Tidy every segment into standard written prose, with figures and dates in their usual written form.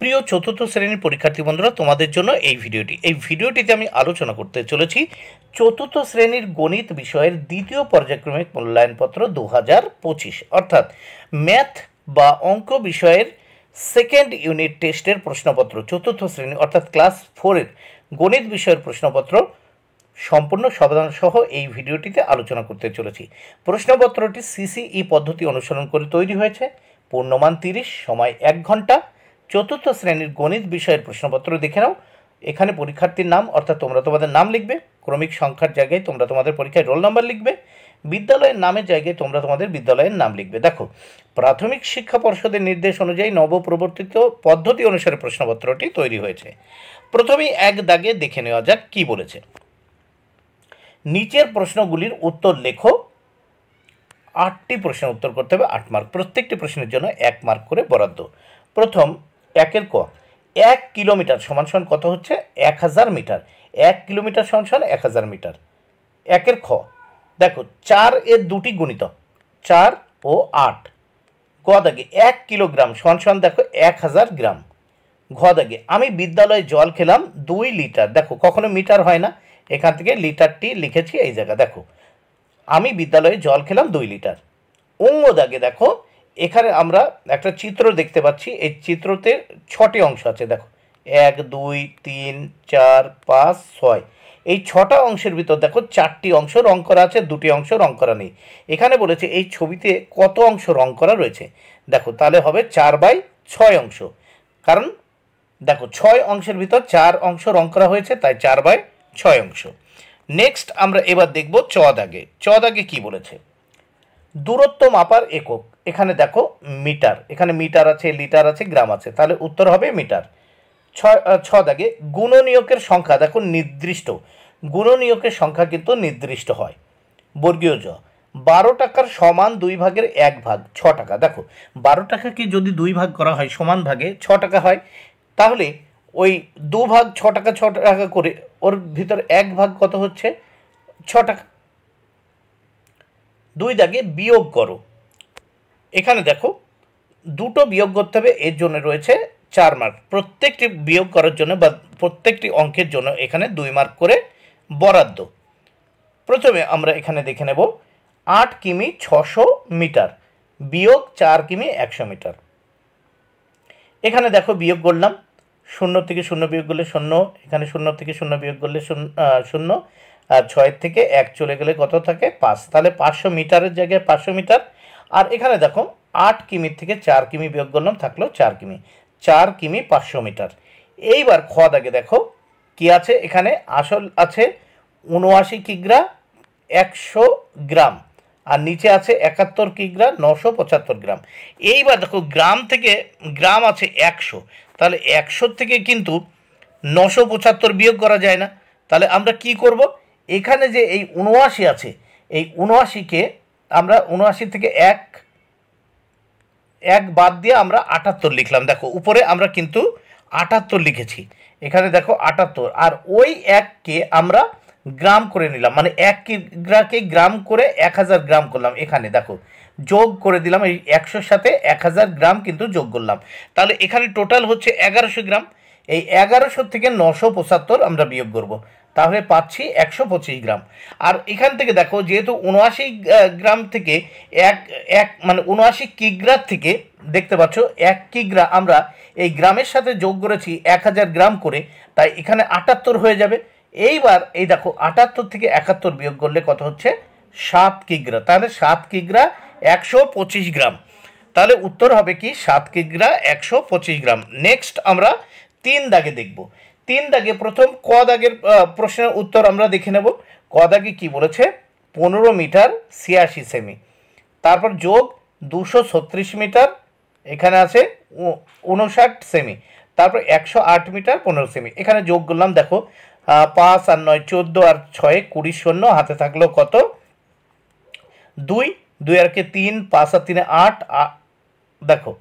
প্রিয় চতুর্থ শ্রেণীর পরীক্ষার্থী বন্ধুরা, তোমাদের জন্য এই ভিডিওটিতে আমি আলোচনা করতে চলেছি চতুর্থ শ্রেণীর গণিত বিষয়ের দ্বিতীয় পর্যায়ক্রমিক মূল্যায়নপত্র 2025, অর্থাৎ ম্যাথ বা অঙ্ক বিষয়ের সেকেন্ড ইউনিট টেস্টের প্রশ্নপত্র। চতুর্থ শ্রেণী অর্থাৎ ক্লাস 4-এর গণিত বিষয়ের প্রশ্নপত্র সম্পূর্ণ সমাধান সহ এই ভিডিওটিতে আলোচনা করতে চলেছি। প্রশ্নপত্রটি সিসিই পদ্ধতি অনুসরণ করে তৈরি হয়েছে। পূর্ণমান 30, সময় 1 ঘন্টা। চতুর্থ শ্রেণীর গণিত বিষয়ের প্রশ্নপত্র দেখে নাও। এখানে পরীক্ষার্থীর নাম অর্থাৎ তোমরা তোমাদের নাম লিখবে, ক্রমিক সংখ্যার জায়গায় তোমরা তোমাদের পরীক্ষায় রোল নাম্বার লিখবে, বিদ্যালয়ের নামের জায়গায় তোমরা তোমাদের বিদ্যালয়ের নাম লিখবে। দেখো, প্রাথমিক শিক্ষা পর্ষদের নির্দেশ অনুযায়ী নবপ্রবর্তিত পদ্ধতি অনুসারে প্রশ্নপত্রটি তৈরি হয়েছে। প্রথমেই এক দাগে দেখে নেওয়া যাক কি বলেছে। নিচের প্রশ্নগুলির উত্তর লেখো। 8টি প্রশ্নের উত্তর করতে হবে, 8 মার্ক। প্রত্যেকটি প্রশ্নের জন্য 1 মার্ক করে বরাদ্দ। প্রথম, 1-এর ক। 1 কিলোমিটার সমান সমান কত হচ্ছে? 1000 মিটার। 1 কিলোমিটার সমান সমান 1000 মিটার। 1-এর খ, দেখো 4-এর দুটি গুণিতক 4 ও 8। গ দাগে 1 কিলোগ্রাম সমান সমান দেখো 1000 গ্রাম। ঘ দাগে আমি বিদ্যালয়ে জল খেলাম 2 লিটার। দেখো, কখনো মিটার হয় না, এখান থেকে লিটারটি লিখেছি এই জায়গা। দেখো, আমি বিদ্যালয়ে জল খেলাম 2 লিটার। অঙ্গ দাগে দেখো, এখানে আমরা একটা চিত্র দেখতে পাচ্ছি। এই চিত্রতে 6টি অংশ আছে। দেখো, 1 2 3 4 5 6। এই 6টা অংশের ভিতর দেখো 4টি অংশ রং করা আছে, 2টি অংশ রং করা নেই। এখানে বলেছে এই ছবিতে কত অংশ রং করা রয়েছে। দেখো, তাহলে হবে 4/6 অংশ, কারণ দেখো 6 অংশের ভিতর 4 অংশ রং করা হয়েছে, তাই 4/6 অংশ। নেক্সট আমরা এবার দেখব চ দাগে। চ দাগে কি বলেছে? দূরত্ব মাপার একক। এখানে দেখো মিটার, এখানে মিটার আছে, লিটার আছে, গ্রাম আছে, তাহলে উত্তর হবে মিটার। ছ দাগে গুণনীয়কের সংখ্যা দেখো নির্দিষ্ট। গুণনীয়কের সংখ্যা কিন্তু নির্দিষ্ট হয়। বর্গীয় জ। 12 টাকার সমান 2 ভাগের 1 ভাগ 6 টাকা। দেখো, 12 টাকাকে যদি 2 ভাগ করা হয় সমান ভাগে 6 টাকা হয়, তাহলে ওই 2 ভাগ 6 টাকা 6 টাকা করে ওর ভিতর 1 ভাগ কত হচ্ছে? 6 টাকা। 2 দাগে বিয়োগ করো। এখানে দেখো দুটো বিয়োগ করতে হবে, এর জন্য রয়েছে 4 মার্ক। প্রত্যেকটি বিয়োগ করার জন্য বা প্রত্যেকটি অঙ্কের জন্য এখানে 2 মার্ক করে বরাদ্দ। প্রথমে আমরা এখানে দেখে নেব 8 কিমি 600 মিটার বিয়োগ 4 কিমি 100 মিটার। এখানে দেখো বিয়োগ করলাম, 0 থেকে 0 বিয়োগ করলে 0, এখানে 0 থেকে 0 বিয়োগ করলে 0, আর 6 থেকে 1 চলে গেলে কত থাকে? 5। তাহলে 500 মিটারের জায়গায় 500 মিটার। আর এখানে দেখো 8 কিমির থেকে 4 কিমি বিয়োগ করলাম, থাকলো 4 কিমি। 4 কিমি 500 মিটার। এইবার খ দাগে দেখো কি আছে। এখানে আসল আছে 79 কিগ্রা 100 গ্রাম, আর নিচে আছে 71 কিগ্রা 975 গ্রাম। এইবার দেখো গ্রাম থেকে গ্রাম আছে 100, তাহলে 100 থেকে কিন্তু 975 বিয়োগ করা যায় না। তাহলে আমরা কি করব? এখানে যে এই 79 আছে, এই 79কে আমরা 79 থেকে এক বাদ দিয়ে আমরা 78 লিখলাম। দেখো উপরে আমরা কিন্তু 78 লিখেছি, এখানে দেখো 78। আর ওই 1কে আমরা গ্রাম করে নিলাম, মানে 1 কিগ্রাকে গ্রাম করে 1000 গ্রাম করলাম। এখানে দেখো যোগ করে দিলাম, এই 100-র সাথে 1000 গ্রাম কিন্তু যোগ করলাম। তাহলে এখানে টোটাল হচ্ছে 1100 গ্রাম। এই 1100 থেকে 975 আমরা বিয়োগ করব, তাহলে পাচ্ছি 125 গ্রাম। আর এখান থেকে দেখো যেহেতু 79 গ্রাম থেকে এক মানে 79 কিগ্রার থেকে দেখতে পাচ্ছ 1 কিগ্রা আমরা এই গ্রামের সাথে যোগ করেছি 1000 গ্রাম করে, তাই এখানে 78 হয়ে যাবে। এইবার এই দেখো 78 থেকে 71 বিয়োগ করলে কত হচ্ছে? 7 কিগ্রা। তাহলে 7 কিগ্রা 125 গ্রাম। তাহলে উত্তর হবে কি? 7 কিগ্রা 125 গ্রাম। নেক্সট আমরা 3 দাগে দেখব। 3 দাগে প্রথম ক দাগের প্রশ্নের উত্তর আমরা দেখে নেব। ক দাগে কি বলেছে? 15 মিটার 86 সেমি, তারপর যোগ 236 মিটার, এখানে আছে 59 সেমি, তারপর 108 মিটার 15 সেমি। এখানে যোগ করলাম, দেখো 5 আর 9 14, আর 6 20 শূন্য, হাতে থাকলো কত? 2। 2 আর 3, 5 আর 3 8। দেখো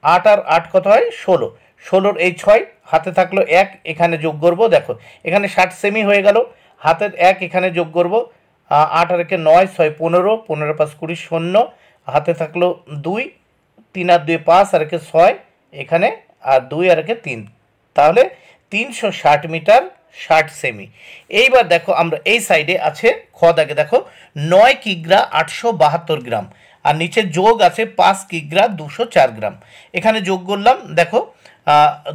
8 আর 8 কত হয়? 16। 16-র এই 6, হাতে থাকলো 1, এখানে যোগ করব। দেখো এখানে 60 সেমি হয়ে গেল, হাতের 1 এখানে যোগ করব। 8 আর 1 9, 6 15, 15 5 20 শূন্য, হাতে থাকলো 2, 3 আর 2 5, আর 1 6, এখানে, আর 2 আর 1 3, তাহলে 360 মিটার 60 সেমি। এইবার দেখো আমরা এই সাইডে আছে খ দাগে, দেখো 9 কিগ্রা 872 গ্রাম, আর নিচে যোগ আছে 5 কিগ্রা 204 গ্রাম। এখানে যোগ করলাম, দেখো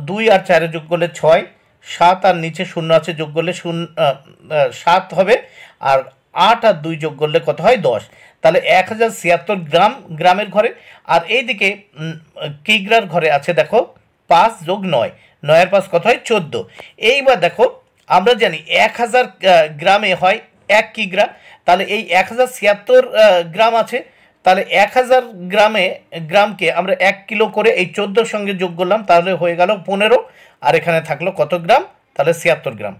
2 আর 4 যোগ করলে 6, 7 আর নিচে 0 আছে যোগ করলে 7 হবে, আর 8 আর 2 যোগ করলে কত হয় 10। তাহলে 1076 গ্রাম গ্রামের ঘরে। আর এইদিকে কিগ্রার ঘরে আছে দেখো 5 যোগ 9, 9 আর 5 কত হয় 14। এইবার দেখো আমরা জানি 1000 গ্রামে হয় 1 কিগ্রা, তাহলে এই 1076 গ্রাম আছে, তাহলে 1000 গ্রামকে আমরা 1 কিলো করে এই 14 সঙ্গে যোগ করলাম, তাহলে হয়ে গেল 15, আর এখানে থাকলো কত গ্রাম, তাহলে 76 গ্রাম।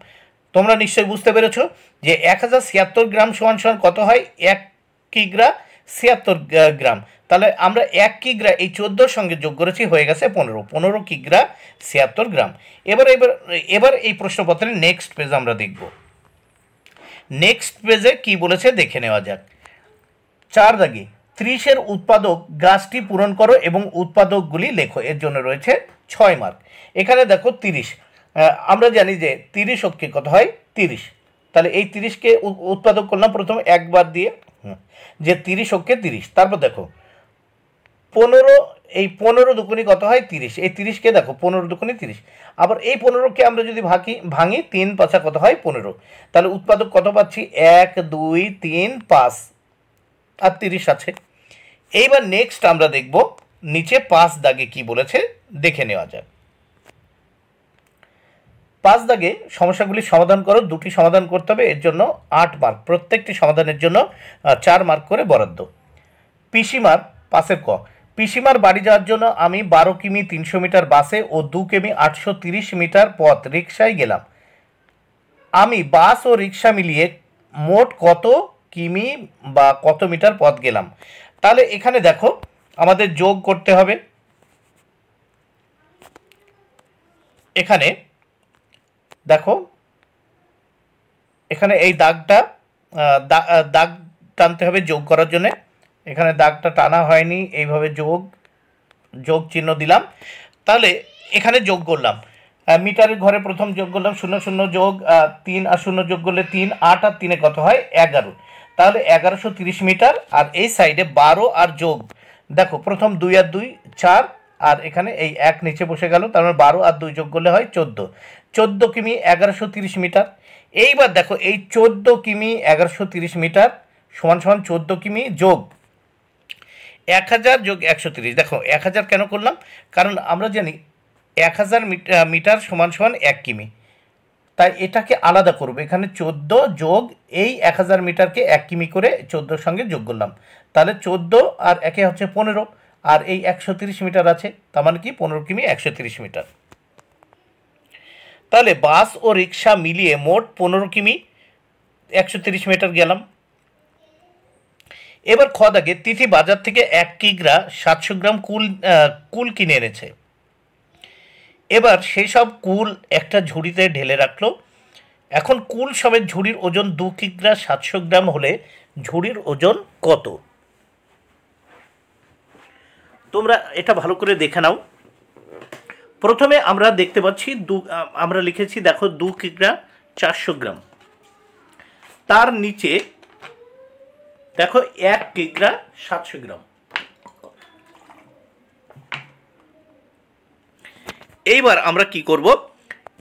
তোমরা নিশ্চয়ই বুঝতে পেরেছো যে 1076 গ্রাম সমান সমান কত হয় 1 কিগ্রা 76 গ্রাম। তাহলে আমরা 1 কিগ্রা এই 14 সঙ্গে যোগ করেছি, হয়ে গেছে 15 কিগ্রা 76 গ্রাম। এবার এই প্রশ্নপত্রের নেক্সট পেজ আমরা দেখব। নেক্সট পেজে কি বলেছে দেখে নেওয়া যাক। 4 দাগে 30-এর উৎপাদক গাছটি পূরণ করো এবং উৎপাদকগুলি লেখো, এর জন্য রয়েছে 6 মার্ক। এখানে দেখো 30, আমরা জানি যে 30 অক্ষে কত হয় 30, তাহলে এই 30কে উৎপাদক করলাম প্রথমে একবার দিয়ে, যে 30 অক্ষে 30। তারপর দেখো 15, এই 15 দুগুণি কত হয় 30, এই 30কে দেখো 15 দুগুণি 30, আবার এই 15কে আমরা যদি ভাঙি 3 পাঁচা কত হয় 15, তাহলে উৎপাদক কত পাচ্ছি 1 2 3 5 আর 30 আছে। এইবার নেক্সট আমরা দেখব নিচে 5 দাগে কি বলেছে দেখে নেওয়া যাক। 5 দাগে সমস্যাগুলি সমাধান করো, 2টি সমাধান করতে হবে, এর জন্য 8 মার্ক, প্রত্যেকটি সমাধানের জন্য 4 মার্ক করে বরাদ্দ। পিসিমার 5-এর ক, পিসিমার বাড়ি যাওয়ার জন্য আমি 12 কিমি 300 মিটার বাসে ও 2 কিমি 830 মিটার পথ রিক্সায় গেলাম। আমি বাস ও রিক্সা মিলিয়ে মোট কত কিমি বা কত মিটার পথ গেলাম। তাহলে এখানে দেখো আমাদের যোগ করতে হবে। এখানে দেখো, এখানে এই দাগটা দাগ টানতে হবে যোগ করার জন্য, এখানে দাগটা টানা হয়নি, এইভাবে যোগ চিহ্ন দিলাম। তাহলে এখানে যোগ করলাম, মিটারের ঘরে প্রথম যোগ করলাম 0 0 যোগ 3 আর 0 যোগ করলে 3, 8 আর 3 কত হয় 11, তাহলে 1130 মিটার। আর এই সাইডে 12 আর যোগ, দেখো প্রথম 2 আর 2 4, আর এখানে এই 1 নিচে বসে গেল, তার মানে 12 আর 2 যোগ করলে হয় 14 কিমি 1130 মিটার। এইবার দেখো এই 14 কিমি 1130 মিটার সমান সমান 14 কিমি যোগ 1000 যোগ 130। দেখো 1000 কেন করলাম, কারণ আমরা জানি 1000 মিটার সমান সমান 1 কিমি, তাই এটাকে আলাদা করব। এখানে 14 যোগ এই 1000 মিটারকে 1 কিমি করে 14 সঙ্গে যোগ করলাম, তাহলে 14 আর 1 হচ্ছে 15, আর এই 130 মিটার আছে, তার মানে কি 15 কিমি 130 মিটার। তাহলে বাস ও রিক্সা মিলিয়ে মোট 15 কিমি 130 মিটার গেলাম। এবার খ দাগে তিথি বাজার থেকে 1 কিগ্রা 700 গ্রাম কুল কিনে এনেছে। এবার সেই সব কুল একটা ঝুড়িতে ঢেলে রাখলো। এখন কুল সমেত ঝুড়ির ওজন 2 কিগ্রা 700 গ্রাম হলে ঝুড়ির ওজন কত? তোমরা এটা ভালো করে দেখে নাও। প্রথমে আমরা দেখতে পাচ্ছি আমরা লিখেছি দেখো 2 কিগ্রা 400 গ্রাম, তার নিচে দেখো 1 কিগ্রা 700 গ্রাম। এইবার আমরা কি করব,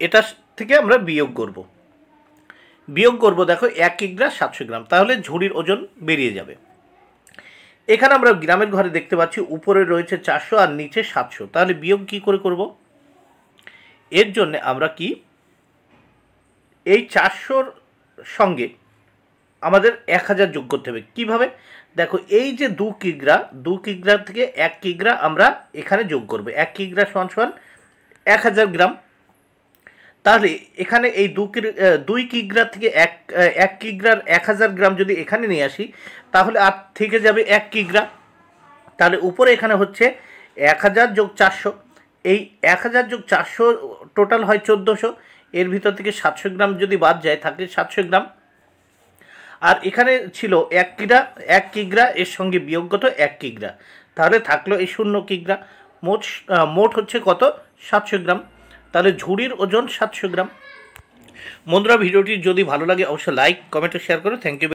এটা থেকে আমরা বিয়োগ করব দেখো 1 কিগ্রা 700 গ্রাম, তাহলে ঝুড়ির ওজন বেরিয়ে যাবে। এখানে আমরা গ্রামের ঘরে দেখতে পাচ্ছি উপরে রয়েছে 400 আর নিচে 700, তাহলে বিয়োগ কি করে করব? এর জন্য আমরা কি এই 400-র সঙ্গে আমাদের 1000 যোগ করতে হবে। কিভাবে? দেখো এই যে 2 কিগ্রা থেকে 1 কিগ্রা আমরা এখানে যোগ করব। 1 কিগ্রা সমান সমান 1000 গ্রাম, তাহলে এখানে এই 2 কিগ্রা থেকে 1 কিগ্রার 1000 গ্রাম যদি এখানে নিয়ে আসি, তাহলে আর থেকে যাবে 1 কিগ্রা। তাহলে উপরে এখানে হচ্ছে 1000 যোগ 400, এই 1000 যোগ 400 টোটাল হয় 1400, এর ভিতর থেকে 700 গ্রাম যদি বাদ যায় থাকে 700 গ্রাম। আর এখানে ছিল 1 কিগ্রা, এর সঙ্গে বিয়োগগত 1 কিগ্রা, তাহলে থাকলো এই 0 কিগ্রা। মোট হচ্ছে কত 700 গ্রাম, তাহলে ঝুড়ির ওজন 700 গ্রাম। বন্ধুরা ভিডিওটি যদি ভালো লাগে অবশ্যই লাইক কমেন্ট ও শেয়ার করো। Thank you.